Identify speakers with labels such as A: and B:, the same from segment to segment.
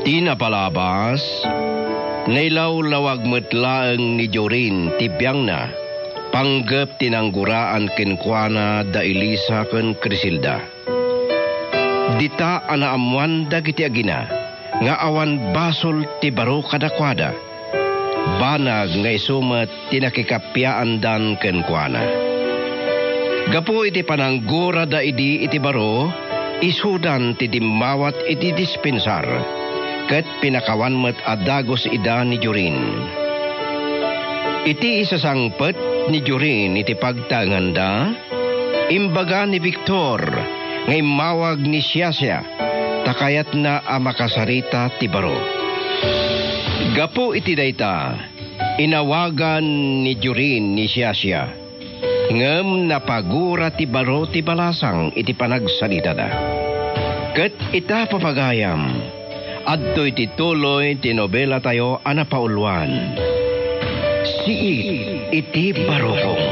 A: Di napalabas, nailaw-lawag metlaeng ni Jorin tibiyang na, panggap tinangguraan kenkwana da Elisa ken Crisilda. Dita anaamuan dagiti agina, nga awan basol ti baro kadakwada, banag nga isumet tinakikapyaan dan kenkwana. Gapo iti pananggura da idi iti baro, isudan ti dimawat iti dispensar, ket pinakawan met adagos ida ni Jorin. Iti isasangpet ni Jorin iti pagtanganda, imbaga ni Victor, ngay mawag ni Siasya, takayat na makasarita ti baro. Gapo iti dayta, inawagan ni Jorin ni Siasya, ngem napagura ti baro ti balasang iti panagsalita da. Ket ita papagayam, adto'y tituloy ti nobela tayo anapauluan. Siit iti barokong.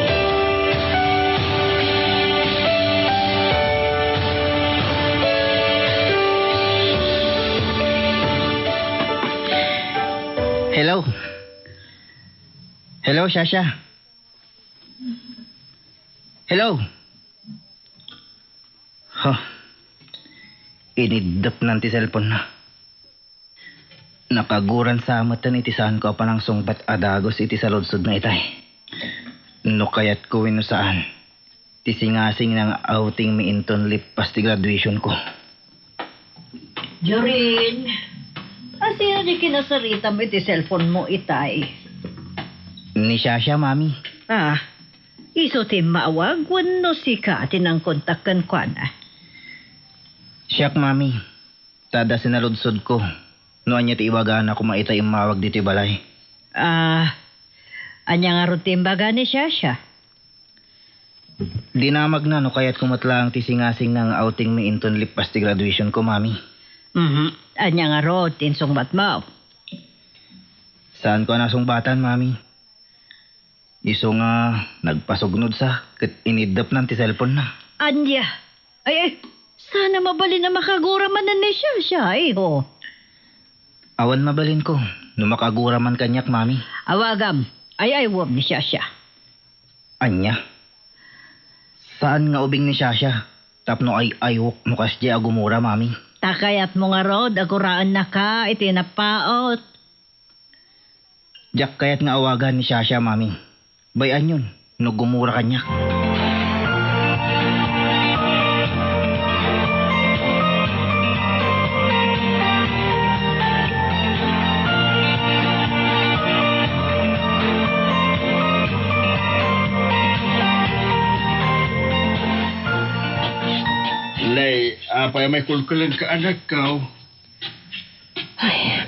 B: Hello. Hello, Shasha. Hello. Inidap nanti cellphone na. Nakaguran sa amatan iti saan ko pa ng sungbat adagos iti sa lodsod na itay. No kayat ko wino saan. Tisingasing ng outing mi inton lipas ti graduation ko.
C: Jorin, asino di kinasarita mo iti cellphone mo itay?
B: Ni Shasha, mami.
C: Iso ti mawag wano si ka tinang kontakan kwa na.
B: Siyak, mami. Tada sinalodsod ko. Noan niya ti iwagaan ako maitay mawag dito balay.
C: Anya nga rutin baga ni Shasha?
B: Dinamag na no kaya't kumatlang ti singasing ng outing mi inton lipas ti graduation ko, mami.
C: Anya nga rutin sungbat mo?
B: Saan ko nasungbatan, mami? Iso nga nagpasugnod sa ket inidap ng ti cellphone na.
C: Anya? Ay, sana mabali na makagura man na ni Shasha, ho.
B: Awan mabalin ko, no makagura man kanyak, mami.
C: Awagam, ay wam ni Shasha.
B: Anya? Saan nga ubing ni Shasha? Tapno ay aywok mo kasya agumura, mami.
C: Takayat mo nga rod, aguraan na ka, itinapaot.
B: Diyak kayat nga awagan ni Shasha, mami. Bayan yun, no gumura kanyak.
D: Nay, apa may kulkulan ka anak ka?
E: Ay.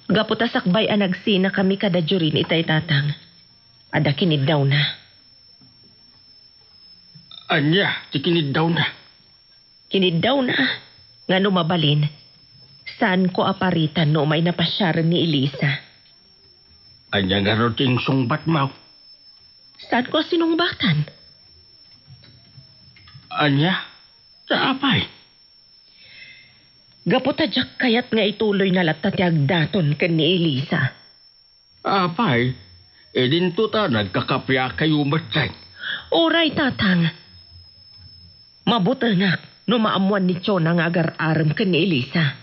E: Gaputa sakbay anagsina kami kada Jorin itay tatang. Ada kinid daw na.
D: Anya, tikinid daw na.
E: Kinid daw na. Nga mabalin. Saan ko aparitan no may napasyaran ni Elisa?
D: Anya nga roting sungbat mo.
E: Saan ko sinungbatan?
D: Anya, sa apay?
E: Gaputa jak kayat nga ituloy na latatiag daton ken ni Elisa.
D: Apay, dinto ta nagkakapya kayo matay.
E: Oray tatang. Mabuta na no maamuan ni Chona nga agar-aram ken ni Elisa.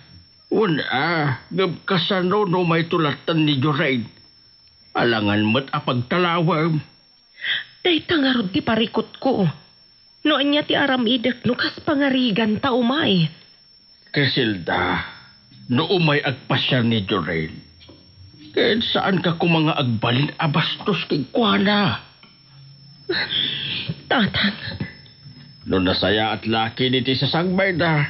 D: Gabkasano no may tulatan ni Jorain. Alangan mo't apagtalawam.
E: Dayta nga rod ti parikot ko. Noon niya ti aram idek no kas pangarigan ta umay.
D: Crisilda, no umay agpasya ni Jorain. Kahit saan ka kumanga agbalin abastos kay Kuana.
E: Tatang.
D: No nasaya at laki ni ti sasangbay na.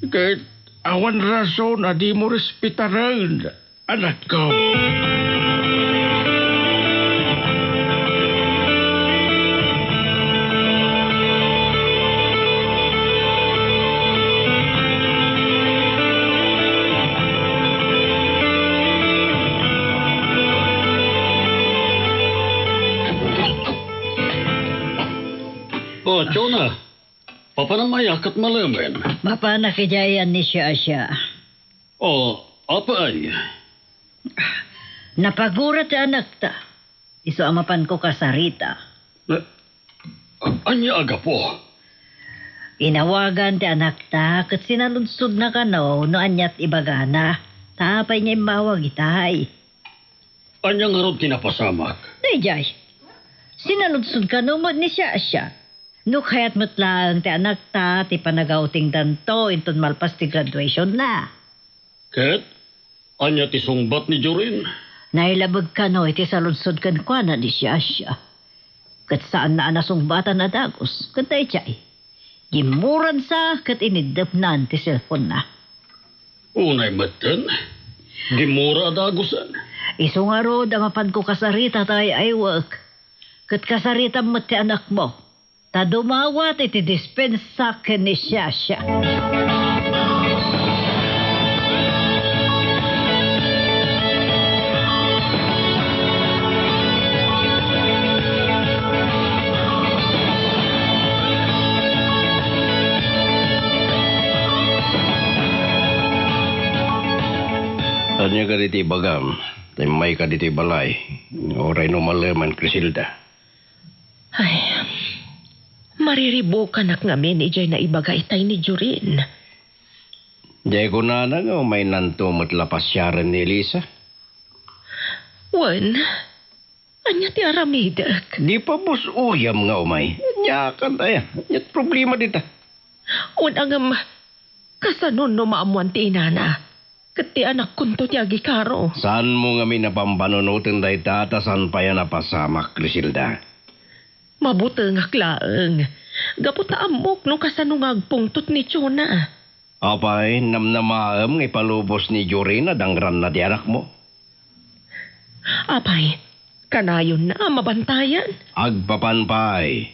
D: Kahit awan rason na di mo respetaran, anak ko.
F: Oh, Chona. Papanamayak at malaman.
C: Mapanakijayan ni Shasha.
F: Apa ay?
C: Napagurat ti anak ta. Iso amapan ko kasarita.
F: Anya aga po?
C: Inawagan ti anak ta kat sinalunsod na kano no anyat ibagana. Tapay niya imbawag itay.
F: Anya nga ron tinapasamak?
C: Dayjay, sinalunsod kano mo ni siya. No kaya't matlang ti anak ta ti panagauting danto inton malpas ti graduation na.
F: Ket? Anya ti sungbat ni Jorin?
C: Nailabag kano iti salunsod kan kwa na ni siya. Kat saan na anasumbatan na dagos. Kat dayjay. Gimuran sa kat inidap na ti cellphone na.
F: Unay matan? Gimura adagusan?
C: Iso nga rod, amapan ko kasarita tayo ay work. Kat kasarita mo ti anak mo. Ta dumawat iti dispensa ken ni siya.
A: Anya ka diti bagam, may ka diti balay. Oray no malaman, Crisilda.
E: Ay, mariribo ka nak ngamin ijay na ibagay tay ni Jorin.
A: Di ko na nga may nanto matlapasyaran ni Elisa.
E: Wan, anya ti aramidak.
A: Di pa bus uyam nga umay. Nya kan tayo. Nyat problema dita.
E: Un angam, kasanon no maamuan ti inana. Kati anak kunto ti agikaro.
A: Saan mo nga minapambanunutin dahi tata saan pa yan napasamak, Crisilda?
E: Mabuti nga klaeng. Gapot na amok no kasanungag pungtot ni Chona.
A: Apay, namnamaam ng ipalubos ni Jorin na dangran na di anak mo.
E: Apay, kanayon na mabantayan.
A: Agpapanpay.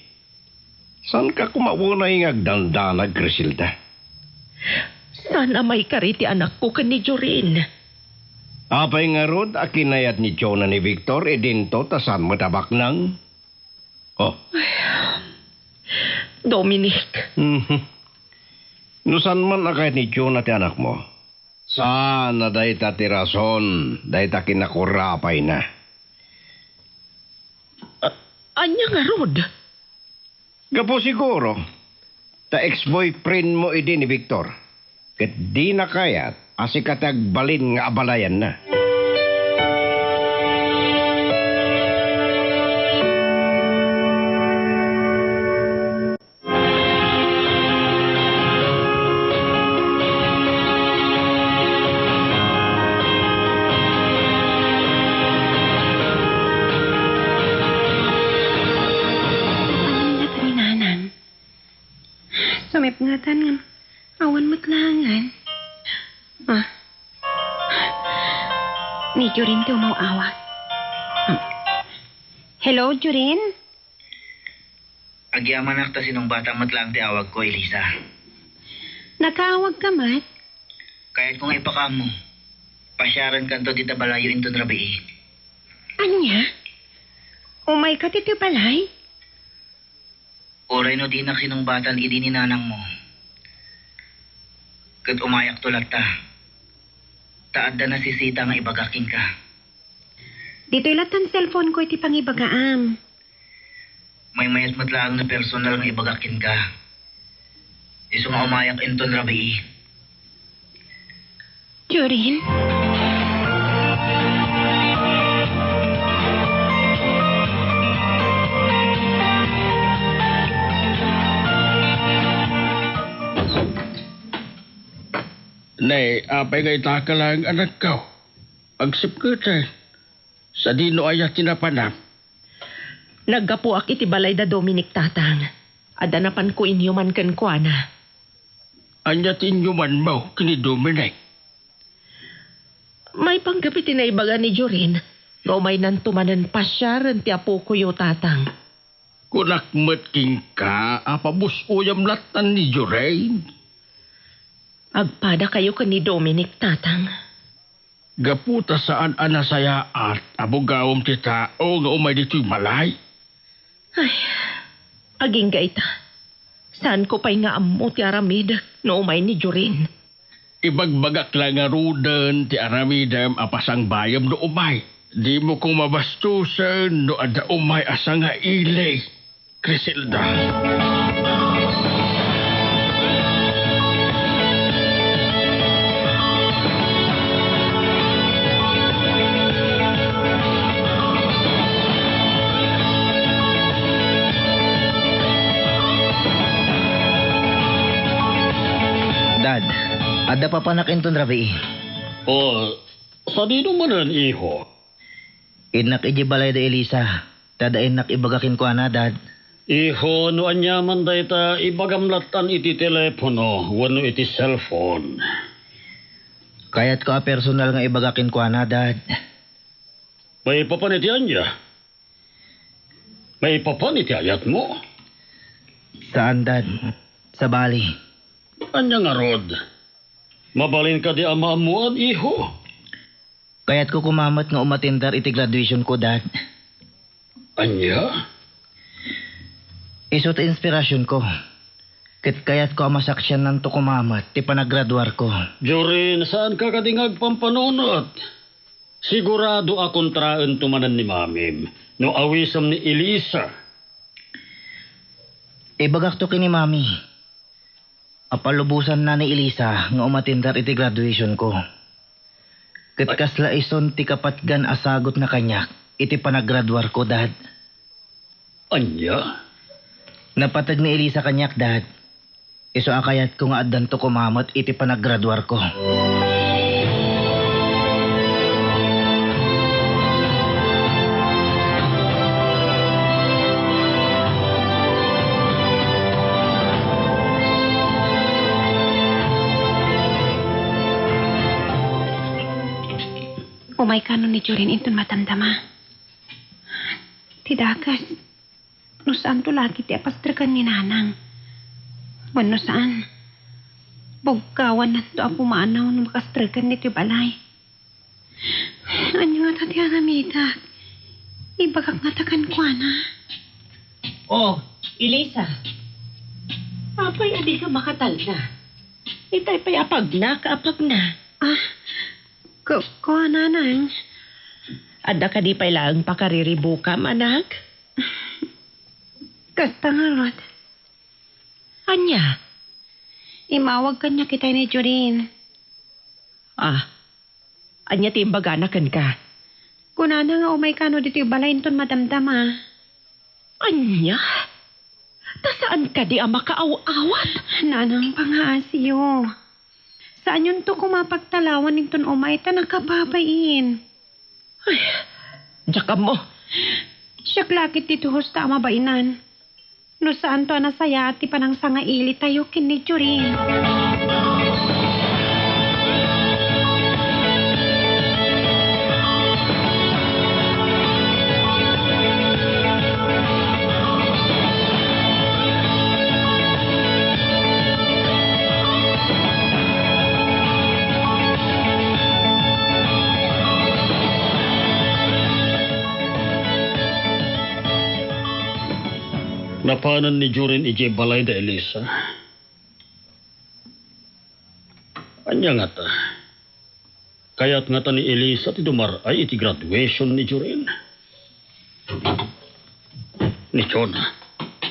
A: San ka kumawunay ng agdandanag, Crisilda?
E: Sana may kariti anak ko ka ni Jorin.
A: Apay nga rod, akinayat ni Chona ni Victor, edinto tasan matabak nang... Oh.
E: Dominic.
A: Nusan man na kahit ni Chona ti anak mo? Sana dahi ta ti rason, dahi ta kinakurapay na.
E: Anya nga rod?
A: Gapo siguro, ta ex-boyfriend mo idi ni Victor. Kat di na kayat, asikatag balin nga abalayan na.
G: Sumipngatan nga. Awan matlangan. Ni Jorin ti umawawag. Hello, Jorin?
B: Agyaman nakta sinong batang matlang ti awag ko, Elisa.
G: Nakaawag ka, Mat?
B: Kahit kung ipakam mo, pasyaran kanto dita balayo inton rabi.
G: Anya? Umay ka titi balay?
B: Oray no dinak sinong batan idi ni nanang mo. Kat umayak tulad ta. Taadda na si Sita nga ibagakin ka.
G: Dito'y latan cellphone ko iti pangibagaam.
B: May mayat matlaang na personal nga ibagakin ka. Iso nga umayak inton rabi.
G: Jorin?
D: Nay, apay nga itaka lang anak ko. Agsip ko tayo. Sa dino ayat tinapanap.
E: Naggapuak iti balay da Dominic tatang. Adanapan ko inyuman kan kuana.
D: Anyat inyuman mo, kini Dominic.
E: May panggapit na ibaga ni Jorin. Ngaw may nantumanan pasyaran ti apo ko yo tatang.
D: Kunakmet king ka, apabus uyam latan ni Jorain.
E: Agpada kayo ka ni Dominic tatang.
D: Gaputa saan anasaya at abogawom ti tao nga umay dito'y malay.
E: Ay, aging gaita. Saan ko pa'y nga amo ti aramid no umay ni Jorin?
D: Ibagbagak lang nga rudan ti aramidam apasang bayam no umay. Di mo kong mabastusan no ada umay asa nga ilay. Criselda.
B: Dad, ada pa panakinton rabi.
F: O, sa dino manan, iho?
B: Inak ijibalay da Elisa. Dada inak ibagakin ko ana, Dad.
F: Iho, no anyaman dayta ibagamlatan iti telepono, wano iti cellphone.
B: Kaya't ko a personal nga ibagakin ko ana, Dad.
F: May papanitian niya. May papanitiayat mo.
B: Saan, Dad? Sa Bali.
F: Anya nga rod. Mabalin ka di amaamuan, iho.
B: Kaya't ko kumamat nga umatindar iti graduation ko, Dad.
F: Anya?
B: Iso ta inspirasyon ko. Kaya't ko amasaksyan nan to kumamat, ti panagraduar ko.
F: Jorin, saan ka kadingag pampanunot? Sigurado akong traan tumanan ni Mamim, no awisam ni Elisa.
B: Ibagak to kini Mami. Apalubusan na ni Elisa nga umatindar iti graduation ko. Kasla ison ti kapatgan asagot na kanyak iti panagraduar ko, Dad.
F: Anya?
B: Napatag ni Elisa kanyak, Dad. Iso akayat ko nga addan to kumamat iti panagraduar ko.
G: Umay ka ni Jorin inton matamdama. Tidakas. No saan to lagi ti apastrakan ni nanang. Wano saan. Bugkawan na to apo maanaw no makastrakan ni ti balay. Anyo nga tati anamita. Ibagak nga takan ko na.
E: Oh, Elisa. Apay, adi ka makatal na. Itay pa'y apag na, kaapag na.
G: Ko nanang.
E: Ada ka di pa'y lang pakariribukam, anak?
G: Kasta nga rod.
E: Anya?
G: Imawag kanya kita ni Jorin.
E: Anya timbaganakan ka.
G: Kunana nga umay ka no dito balayin ton madamdama.
E: Anya? Ta saan ka di makaaw-awat?
G: Nanang pangaasiyo. Saan yun to kumapagtalawan ninton umay ta nakapapain?
E: Ay, tsaka mo.
G: Siyak lakit dito hosta mabainan. No saan to nasaya at panang sanga ili tayo kinidyo rin.
F: Napanan ni Jorin ije balay da Elisa. Anya nga ta. Kaya't nga ta ni Elisa ti dumar ay iti graduation ni Jorin. Ni Chona,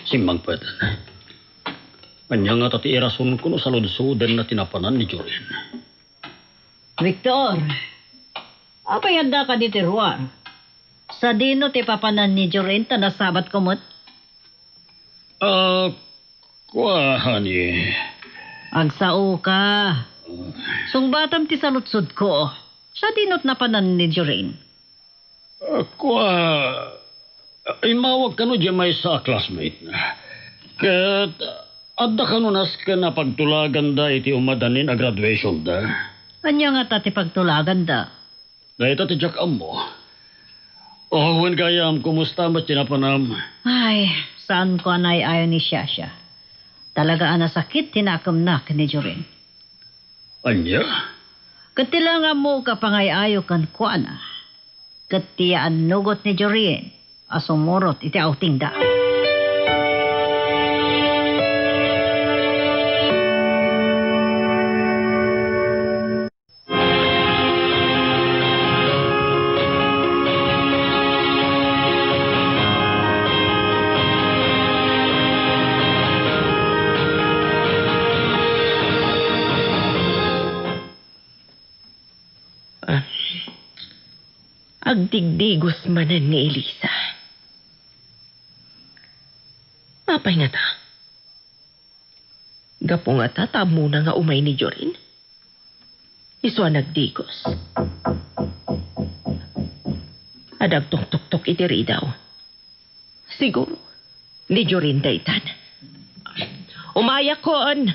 F: simbang pweden. Anya nga ta ti irason ko no sa lodsoden na tinapanan ni Jorin.
C: Victor, apa yanda ka di tiruar? Sa dino ti papanan ni Jorin ta nasabat kumot?
F: Kuahani.
C: Agsao ka. Sungbatam ti salutsod ko. Sa dinot na panan ni Jorin.
F: Imawag ka no dyan may sa classmate na. Kat, adda ka no nas ka na pagtulagan da iti umadanin a graduation da.
C: Anya nga tati pagtulagan da.
F: Dahil ti jak mo. Wen kayam, kumusta ba tinapanam?
C: Ay, saan ko anay ayon ni Shasha. Talaga sakit tinakam na ni Jorin.
F: Anya?
C: Katilangan mo ka pangayayo kan kuana. Katiyaan nugot ni Jorin. Asumurot iti outing da.
E: Agdigdigos manan ni Elisa. Mapay nga ta. Gapo nga ta, tamo na nga umay ni Jorin. Iswa nagdigos. Adag tuk-tuk-tuk itiri daw. Siguro, ni Jorin daytan. Umaya kon!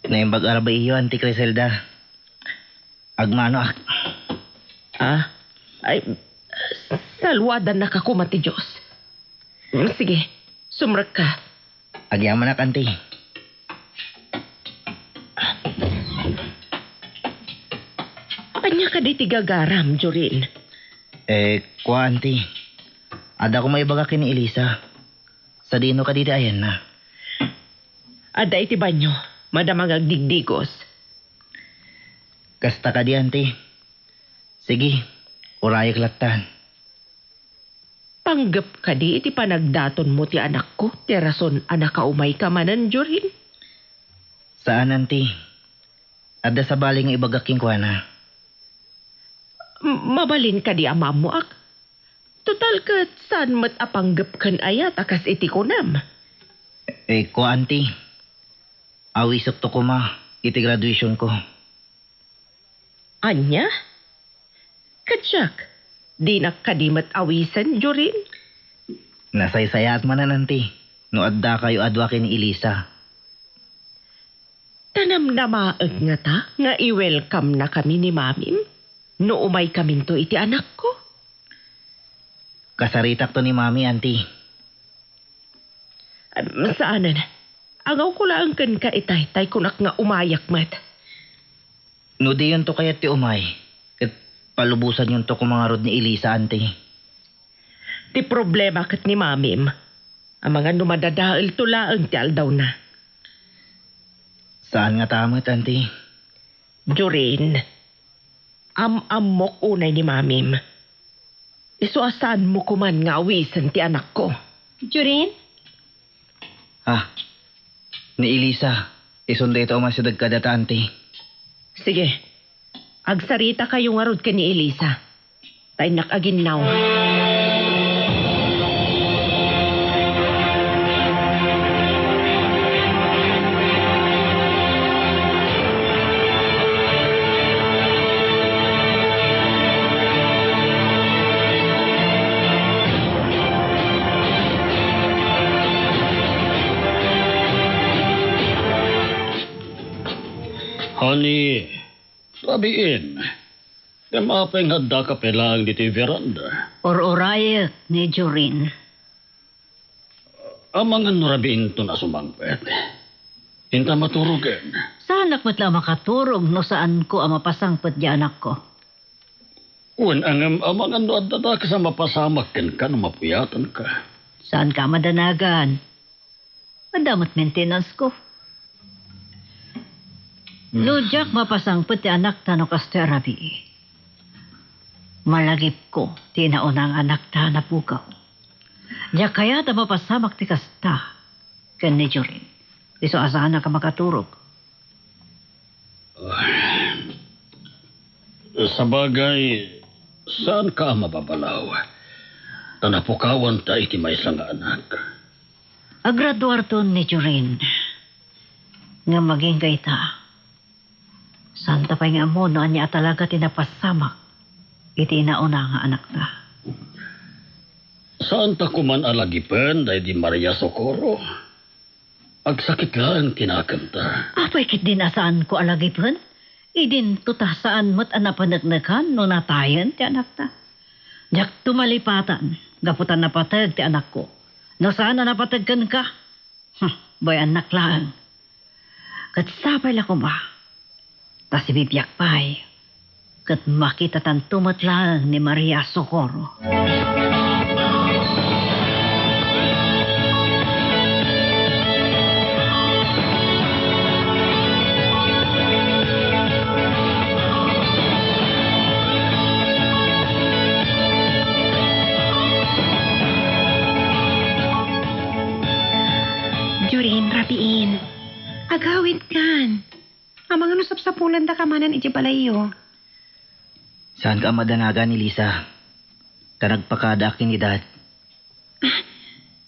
B: Naimbag araba iyo, Auntie Criselda. Agmano ak.
E: Ay, salwadan na kakumati Diyos. Sige, sumrak ka.
B: Agyaman ak, Auntie.
E: Anya ka di tigagaram, Jorin?
B: Kwa, Auntie. Ada ko may baga kini Elisa. Sa dino ka dito ayan na.
E: Ada iti banyo, madamang agdigdigos.
B: Kasta ka di, Auntie. Sige, urayak latan.
E: Panggap ka di iti panagdaton mo ti anak ko. Ti rason anak ka umay ka manan, Jorin.
B: Saan, Auntie? Ada sa bali nga ibagaking kwa na.
E: Mabalin ka di amam mo ak. Total ka saan mat apanggap kan ayat akas iti kunam.
B: Kwa, Auntie. Awisok to ko ma. Iti graduation ko.
E: Anya? Katsak, di nakadimat awisan, Jorin?
B: Nasaysayat man na, Auntie. No adda kayo adwa kini Elisa.
E: Tanam na maag nga ta, nga i-welcome na kami ni Mamim. No umay kami to iti anak ko.
B: Kasaritak to ni Mami, Auntie.
E: Saanan? Agaw ko lang kan ka itay-tay kunak nga umayak mat.
B: No di yun to kayat ti umay. Kat palubusan yun to kumangarod ni Elisa, Auntie.
E: Ti problema kat ni Mamim. Ang mga numadadaal tulaang ti aldaw na.
B: Saan nga tamat, Auntie?
E: Jorin, amok unay ni Mamim. Isuasaan mo kuman nga awisan ti anak ko.
G: Jorin?
B: Ni Elisa. Isunday ito umasidag ka data, Auntie.
E: Sige, agsarita kayo nga rod ka ni Elisa. Tay nakaginaw.
F: Honey, sabihin. Kamapay nga da ka pelang dito veranda.
C: Or-orayak ni Jorin.
F: Ang mga nurabiin to na sumangpet. Hinta maturugan.
C: Sanak mo't lang makaturog no saan ko ang mapasangpot di anak ko.
F: Uwan ang mga nuadada ka sa mapasamakin ka na mapuyatan ka.
C: Saan ka madanagan? Madamot maintenance ko. Lujak mapasangpot ti anak ta no kasterabi. Malagip ko ti naunang anak ta na pukaw. Diyak kaya ta mapasamak ti kasta. Kan ni Jorin. Iso asahan na ka makaturog.
F: Sa bagay, saan ka mababalaw? Tanapukawan ta iti may isang anak.
C: Agraduar to ni Jorin. Nga maging kay ta. Santa pa nga mo no anya talaga tinapasamak. Iti nauna nga anak ta.
F: Saan ta kuman alagipan dahil di Maria Socorro? Agsakit lang tinakanta.
C: Apay kit din asaan ko alagipon? Idin tutasaan mo't anapanagnakan no natayan ti anak ta. Jak tumalipatan. Gaputan napatag ti anak ko. No saan na napatagkan ka? Boy anak lang. Kat sapay la ko ba? Tas ibibiyak pa'y. Kat makita tan tumatlang ni Maria Socorro.
G: Jorin, rapiin. Agawin kan. Amang ano sapsapulan da kamanan iti balayo.
B: Saan ka madanaga ni Lisa? Tanagpakada akin ni Dad.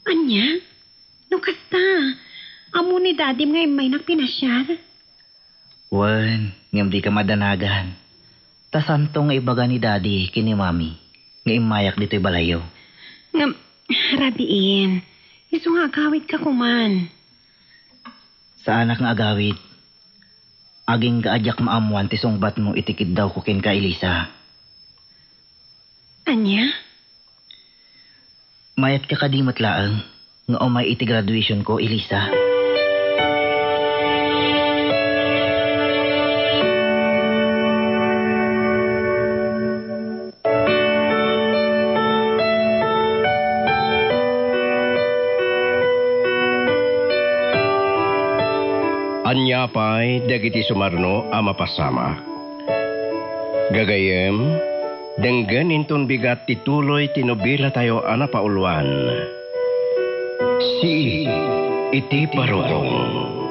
G: Anya? No kasta. Amo ni Daddy nga may nagpinasyar.
B: Wan, ngam di ka madanagan. Tasanto nga ibaga ni Daddy kini Mami. Nga imayak dito'y balayo.
G: Nga, rabiin. Iso nga agawid ka kuman.
B: Sa anak nga agawid, aging gaadyak maamuan ti sungbat mo itikid daw ko ken ka Elisa.
G: Anya?
B: Mayat ka kadimot laang, nga umay iti graduation ko, Elisa.
A: Anya pa'y dagiti sumarno a mapasama. Gagayem, denggan inton bigat tituloy tinubila tayo ana pauluan. Si iti parokong.